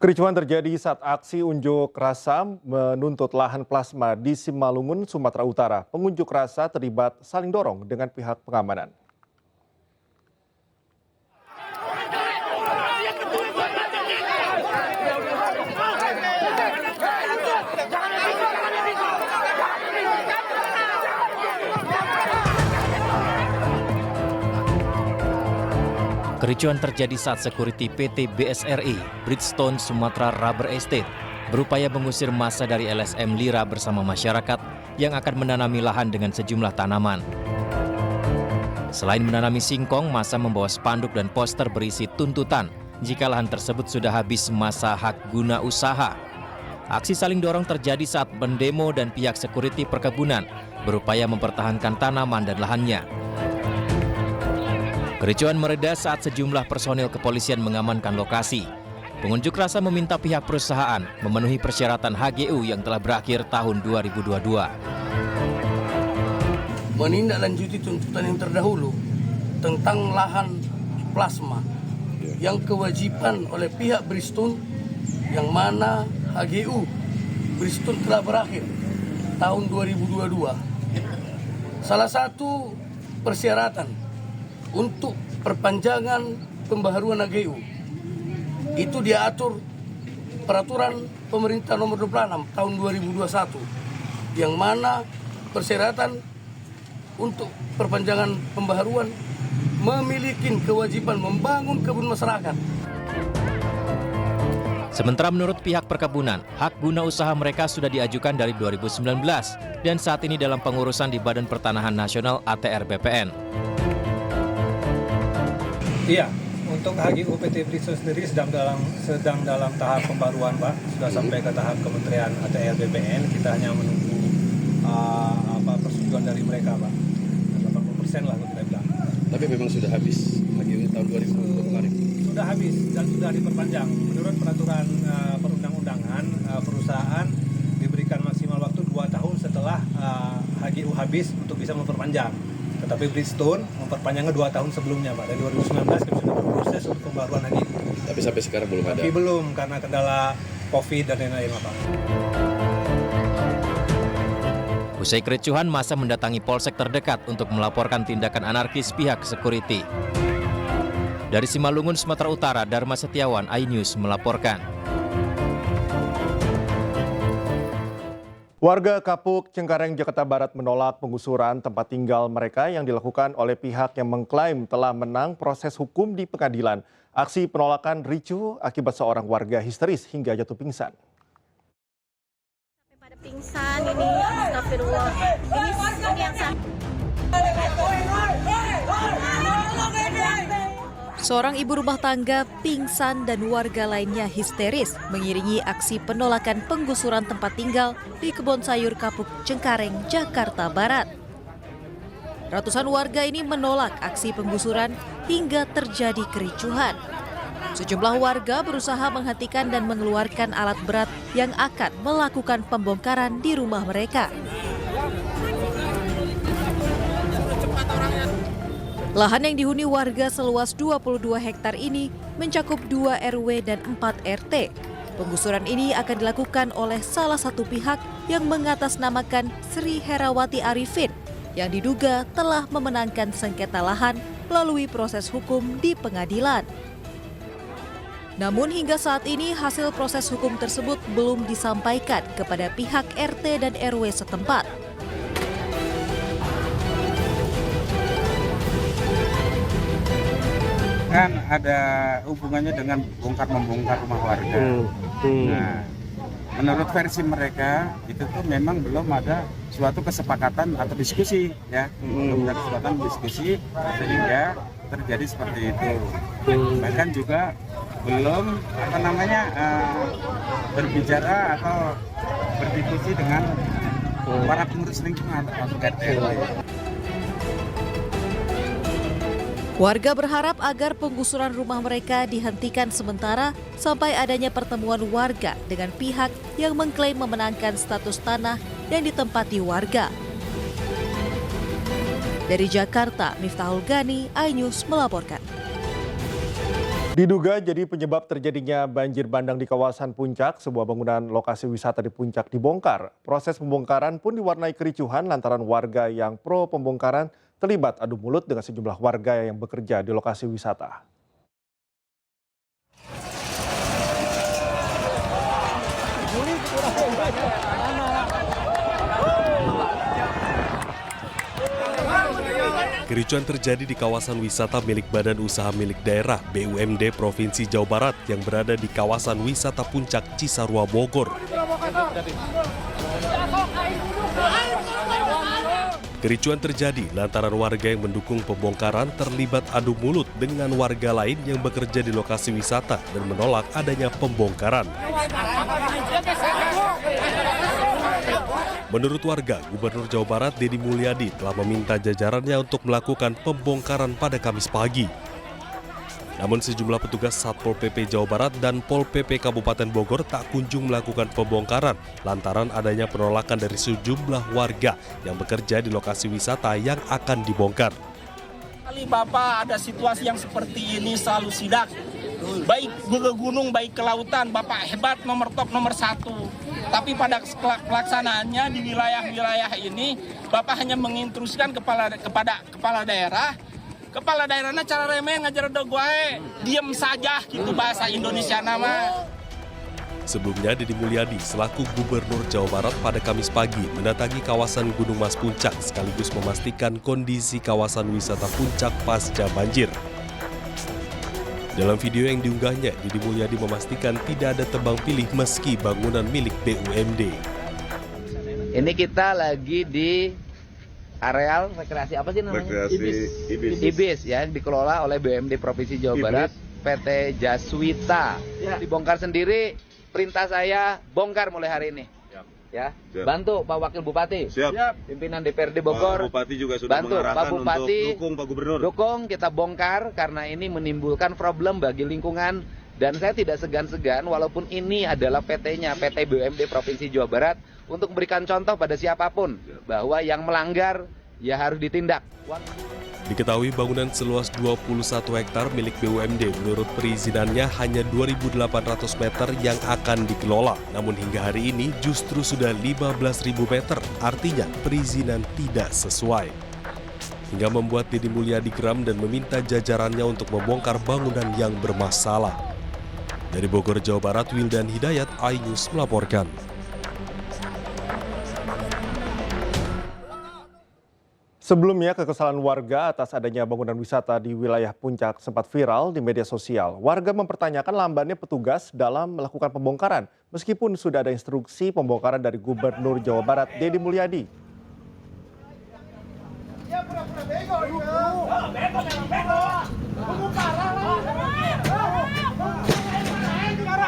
Kericuhan terjadi saat aksi unjuk rasa menuntut lahan plasma di Simalungun, Sumatera Utara. Pengunjuk rasa terlibat saling dorong dengan pihak pengamanan. Kericuhan terjadi saat security PT BSRI, Bridgestone Sumatera Rubber Estate, berupaya mengusir massa dari LSM Lira bersama masyarakat yang akan menanami lahan dengan sejumlah tanaman. Selain menanami singkong, massa membawa spanduk dan poster berisi tuntutan jika lahan tersebut sudah habis masa hak guna usaha. Aksi saling dorong terjadi saat pendemo dan pihak security perkebunan berupaya mempertahankan tanaman dan lahannya. Kericuhan mereda saat sejumlah personil kepolisian mengamankan lokasi. Pengunjuk rasa meminta pihak perusahaan memenuhi persyaratan HGU yang telah berakhir tahun 2022. Menindaklanjuti tuntutan yang terdahulu tentang lahan plasma yang kewajiban oleh pihak Bridgestone yang mana HGU Bridgestone telah berakhir tahun 2022. Salah satu persyaratan untuk perpanjangan pembaharuan HGU itu diatur peraturan pemerintah nomor 26 tahun 2021 yang mana persyaratan untuk perpanjangan pembaharuan memiliki kewajiban membangun kebun masyarakat. Sementara menurut pihak perkebunan, hak guna usaha mereka sudah diajukan dari 2019 dan saat ini dalam pengurusan di Badan Pertanahan Nasional ATR BPN. Iya, untuk HGU PT Bridgestone sendiri sedang dalam tahap pembaruan, Pak. Sudah sampai ke tahap Kementerian ATR BPN. Kita hanya menunggu persetujuan dari mereka, Pak. 80% lah, kita bilang. Tapi memang sudah habis HGU tahun 2020 kemarin. Sudah habis dan sudah diperpanjang. Menurut peraturan perundang-undangan, perusahaan diberikan maksimal waktu 2 tahun setelah HGU habis untuk bisa memperpanjang. Tetapi Bridgestone memperpanjangnya 2 tahun sebelumnya, Pak. Dari 2019 kami sudah berproses untuk pembaruan lagi. Tapi sampai sekarang belum ada. Tapi belum, karena kendala COVID dan lain-lain, Pak. Usai kericuhan, massa mendatangi polsek terdekat untuk melaporkan tindakan anarkis pihak security. Dari Simalungun, Sumatera Utara, Dharma Setiawan, iNews melaporkan. Warga Kapuk, Cengkareng, Jakarta Barat menolak penggusuran tempat tinggal mereka yang dilakukan oleh pihak yang mengklaim telah menang proses hukum di pengadilan. Aksi penolakan ricuh akibat seorang warga histeris hingga jatuh pingsan. Sampai pada pingsan ini, astagfirullah. Ini yang Seorang ibu rumah tangga pingsan dan warga lainnya histeris mengiringi aksi penolakan penggusuran tempat tinggal di Kebun Sayur Kapuk, Cengkareng, Jakarta Barat. Ratusan warga ini menolak aksi penggusuran hingga terjadi kericuhan. Sejumlah warga berusaha menghentikan dan mengeluarkan alat berat yang akan melakukan pembongkaran di rumah mereka. Lahan yang dihuni warga seluas 22 hektar ini mencakup 2 RW dan 4 RT. Penggusuran ini akan dilakukan oleh salah satu pihak yang mengatasnamakan Sri Herawati Arifin yang diduga telah memenangkan sengketa lahan melalui proses hukum di pengadilan. Namun hingga saat ini hasil proses hukum tersebut belum disampaikan kepada pihak RT dan RW setempat. Kan ada hubungannya dengan bongkar-membongkar rumah warga. Nah, menurut versi mereka itu tuh memang belum ada suatu kesepakatan atau diskusi, ya, belum ada kesepakatan diskusi sehingga terjadi seperti itu. Bahkan juga belum berbicara atau berdiskusi dengan para pengurus lingkungan atau RT. Warga berharap agar penggusuran rumah mereka dihentikan sementara sampai adanya pertemuan warga dengan pihak yang mengklaim memenangkan status tanah yang ditempati warga. Dari Jakarta, Miftahul Gani, iNews melaporkan. Diduga jadi penyebab terjadinya banjir bandang di kawasan Puncak, sebuah bangunan lokasi wisata di Puncak dibongkar. Proses pembongkaran pun diwarnai kericuhan lantaran warga yang pro pembongkaran terlibat adu mulut dengan sejumlah warga yang bekerja di lokasi wisata. Kericuan terjadi di kawasan wisata milik Badan Usaha Milik Daerah BUMD Provinsi Jawa Barat yang berada di kawasan wisata Puncak Cisarua Bogor. Kericuan terjadi lantaran warga yang mendukung pembongkaran terlibat adu mulut dengan warga lain yang bekerja di lokasi wisata dan menolak adanya pembongkaran. Menurut warga, Gubernur Jawa Barat Deddy Mulyadi telah meminta jajarannya untuk melakukan pembongkaran pada Kamis pagi. Namun sejumlah petugas Satpol PP Jawa Barat dan Pol PP Kabupaten Bogor tak kunjung melakukan pembongkaran lantaran adanya penolakan dari sejumlah warga yang bekerja di lokasi wisata yang akan dibongkar. Kali Bapak ada situasi yang seperti ini selalu sidak. Baik ke gunung, baik ke lautan, Bapak hebat nomor top nomor 1. Tapi pada pelaksanaannya di wilayah-wilayah ini, Bapak hanya menginstruksikan kepada kepala daerah. Kepala daerahnya cara remeh ngajar dogoe, diem saja gitu bahasa Indonesia nama. Sebelumnya, Deddy Mulyadi selaku Gubernur Jawa Barat pada Kamis pagi mendatangi kawasan Gunung Mas Puncak sekaligus memastikan kondisi kawasan wisata Puncak pasca banjir. Dalam video yang diunggahnya, Deddy Mulyadi memastikan tidak ada tebang pilih meski bangunan milik BUMD. Ini kita lagi di areal rekreasi apa sih namanya? Ibis ya, dikelola oleh BUMD Provinsi Jawa Barat, PT Jaswita. Dibongkar sendiri, perintah saya bongkar mulai hari ini. Ya, bantu Pak Wakil Bupati, pimpinan DPRD Bogor, Pak Bupati juga sudah bantu Pak Bupati, untuk dukung Pak Gubernur. Dukung, kita bongkar karena ini menimbulkan problem bagi lingkungan dan saya tidak segan-segan walaupun ini adalah PT-nya, PT BUMD Provinsi Jawa Barat untuk memberikan contoh pada siapapun bahwa yang melanggar ya harus ditindak. Diketahui bangunan seluas 21 hektar milik BUMD menurut perizinannya hanya 2.800 meter yang akan dikelola. Namun hingga hari ini justru sudah 15.000 meter, artinya perizinan tidak sesuai. Hingga membuat Deddy Mulyadi geram dan meminta jajarannya untuk membongkar bangunan yang bermasalah. Dari Bogor, Jawa Barat, Wildan Hidayat, iNews melaporkan. Sebelumnya, kekesalan warga atas adanya bangunan wisata di wilayah Puncak sempat viral di media sosial. Warga mempertanyakan lambannya petugas dalam melakukan pembongkaran, meskipun sudah ada instruksi pembongkaran dari Gubernur Jawa Barat Deddy Mulyadi.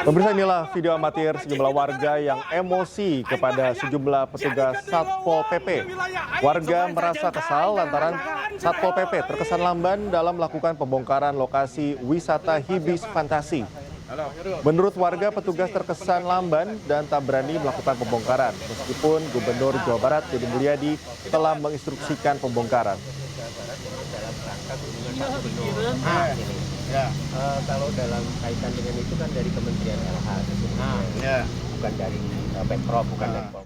Pemirsa, inilah video amatir sejumlah warga yang emosi kepada sejumlah petugas Satpol PP. Warga merasa kesal lantaran Satpol PP terkesan lamban dalam melakukan pembongkaran lokasi wisata Hibis Fantasi. Menurut warga, petugas terkesan lamban dan tak berani melakukan pembongkaran, meskipun Gubernur Jawa Barat Deddy Mulyadi telah menginstruksikan pembongkaran. Kalau dalam kaitan dengan itu kan dari Kementerian LH bukan dari Pemprov, bukan dari Pemprov.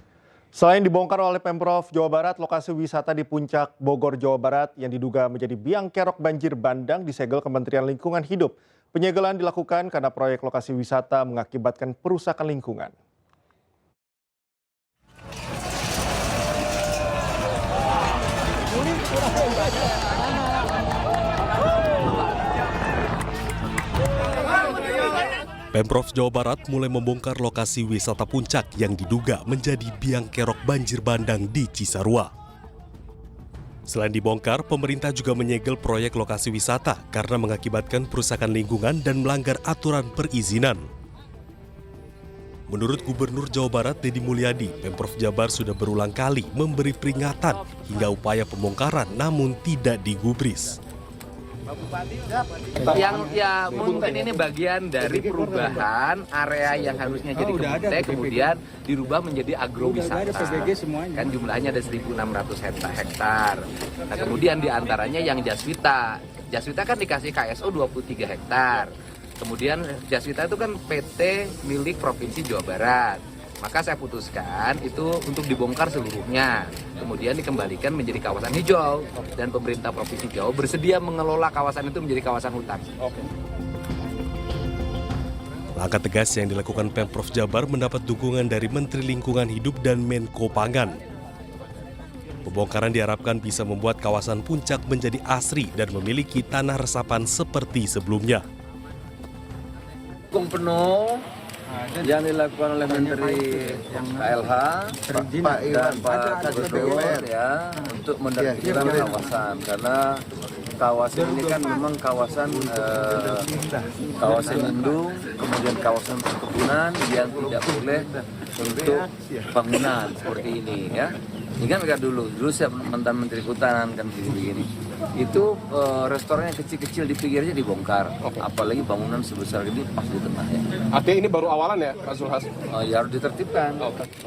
Selain dibongkar oleh Pemprov Jawa Barat, lokasi wisata di Puncak Bogor, Jawa Barat yang diduga menjadi biang kerok banjir bandang disegel Kementerian Lingkungan Hidup. Penyegelan dilakukan karena proyek lokasi wisata mengakibatkan perusakan lingkungan. Pemprov Jawa Barat mulai membongkar lokasi wisata Puncak yang diduga menjadi biang kerok banjir bandang di Cisarua. Selain dibongkar, pemerintah juga menyegel proyek lokasi wisata karena mengakibatkan perusakan lingkungan dan melanggar aturan perizinan. Menurut Gubernur Jawa Barat Deddy Mulyadi, Pemprov Jabar sudah berulang kali memberi peringatan hingga upaya pembongkaran namun tidak digubris. Yang ya mungkin ini bagian dari perubahan area yang harusnya jadi kebun teh kemudian dirubah menjadi agrowisata. Kan jumlahnya ada 1.600 hektar. Nah kemudian diantaranya yang Jaswita. Jaswita kan dikasih KSO 23 hektar. Kemudian Jaswita itu kan PT milik Provinsi Jawa Barat. Maka saya putuskan itu untuk dibongkar seluruhnya. Kemudian dikembalikan menjadi kawasan hijau. Dan pemerintah Provinsi Jawa bersedia mengelola kawasan itu menjadi kawasan hutan. Langkah tegas yang dilakukan Pemprov Jabar mendapat dukungan dari Menteri Lingkungan Hidup dan Menko Pangan. Pembongkaran diharapkan bisa membuat kawasan puncak menjadi asri dan memiliki tanah resapan seperti sebelumnya. Dukung penuh yang dilakukan oleh Menteri KLH dan Pak Kadis BUMN ya untuk menertibkan kawasan, karena kawasan ini kan memang kawasan lindung, kemudian kawasan perkebunan yang tidak boleh untuk bangunan seperti ini ya. Ini kan enggak dulu siap mantan Menteri Kehutanan kan begini. Itu restoran yang kecil-kecil di pinggirnya dibongkar. Apalagi bangunan sebesar ini pas di tengah ya. Artinya ini baru awalan ya, Pak Zulhas? Ya harus ditertibkan.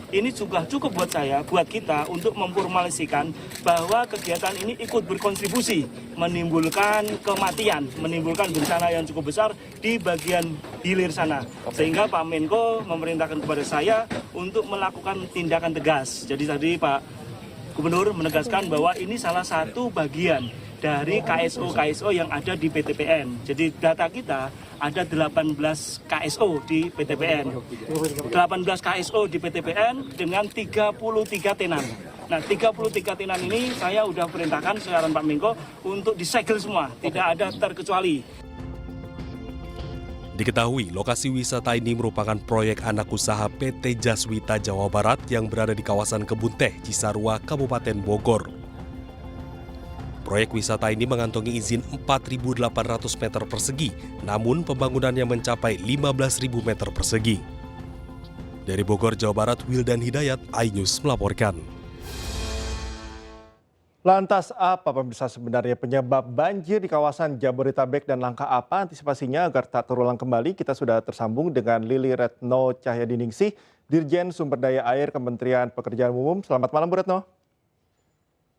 Ini juga cukup buat saya, buat kita untuk memformalisikan bahwa kegiatan ini ikut berkontribusi menimbulkan kematian, menimbulkan bencana yang cukup besar di bagian hilir sana. Sehingga Pak Menko memerintahkan kepada saya untuk melakukan tindakan tegas. Jadi tadi Pak Gubernur menegaskan bahwa ini salah satu bagian dari KSO yang ada di PTPN. Jadi data kita ada 18 KSO di PTPN. 18 KSO di PTPN dengan 33 tenan. Nah, 33 tenan ini saya sudah perintahkan saran Pak Menko untuk disegel semua, tidak ada terkecuali. Diketahui lokasi wisata ini merupakan proyek anak usaha PT Jaswita Jawa Barat yang berada di kawasan Kebun Teh, Cisarua, Kabupaten Bogor. Proyek wisata ini mengantongi izin 4.800 meter persegi, namun pembangunannya mencapai 15.000 meter persegi. Dari Bogor, Jawa Barat, Wildan Hidayat, iNews melaporkan. Lantas apa pemirsa sebenarnya penyebab banjir di kawasan Jabodetabek dan langkah apa antisipasinya agar tak terulang kembali? Kita sudah tersambung dengan Lili Retno Cahyadiningsih, Dirjen Sumber Daya Air Kementerian Pekerjaan Umum. Selamat malam Bu Retno.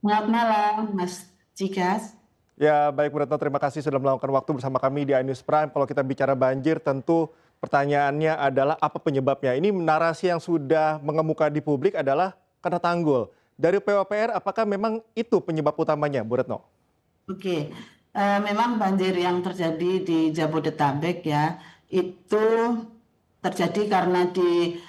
Selamat malam Mas Cikas. Ya baik Bu Retno, terima kasih sudah meluangkan waktu bersama kami di iNews Prime. Kalau kita bicara banjir tentu pertanyaannya adalah apa penyebabnya? Ini narasi yang sudah mengemuka di publik adalah karena tanggul. Dari PUPR, apakah memang itu penyebab utamanya, Bu Retno? Oke, memang banjir yang terjadi di Jabodetabek ya, itu terjadi karena di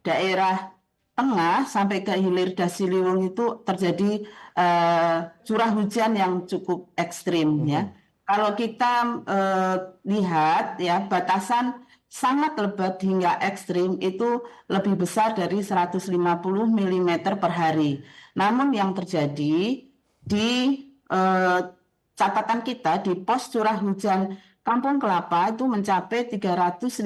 daerah tengah sampai ke hilir Dasiliwung itu terjadi curah hujan yang cukup ekstrim ya. Kalau kita lihat ya, batasan sangat lebat hingga ekstrim itu lebih besar dari 150 mm per hari. Namun yang terjadi di catatan kita di pos curah hujan Kampung Kelapa itu mencapai 358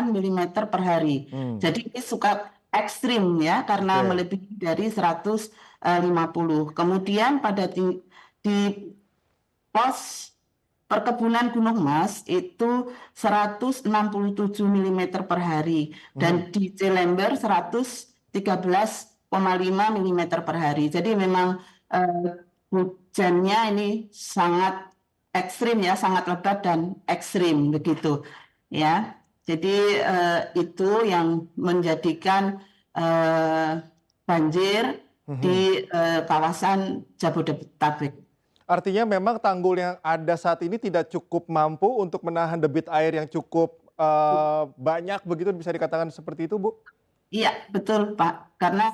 mm per hari. Jadi ini suka ekstrim ya karena melebihi dari 150. Kemudian pada di pos Perkebunan Gunung Mas itu 167 mm per hari dan di Cilember 113,5 mm per hari. Jadi memang hujannya ini sangat ekstrim ya, sangat lebat dan ekstrim begitu ya. Jadi itu yang menjadikan banjir di kawasan Jabodetabek. Artinya memang tanggul yang ada saat ini tidak cukup mampu untuk menahan debit air yang cukup banyak begitu, bisa dikatakan seperti itu Bu? Iya betul Pak, karena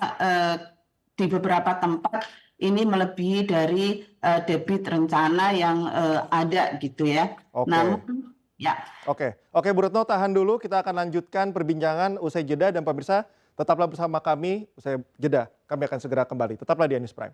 di beberapa tempat ini melebihi dari debit rencana yang ada gitu ya. Namun ya. Oke Bu Retno, tahan dulu, kita akan lanjutkan perbincangan usai jeda dan pemirsa tetaplah bersama kami usai jeda. Kami akan segera kembali, tetaplah di iNews Prime.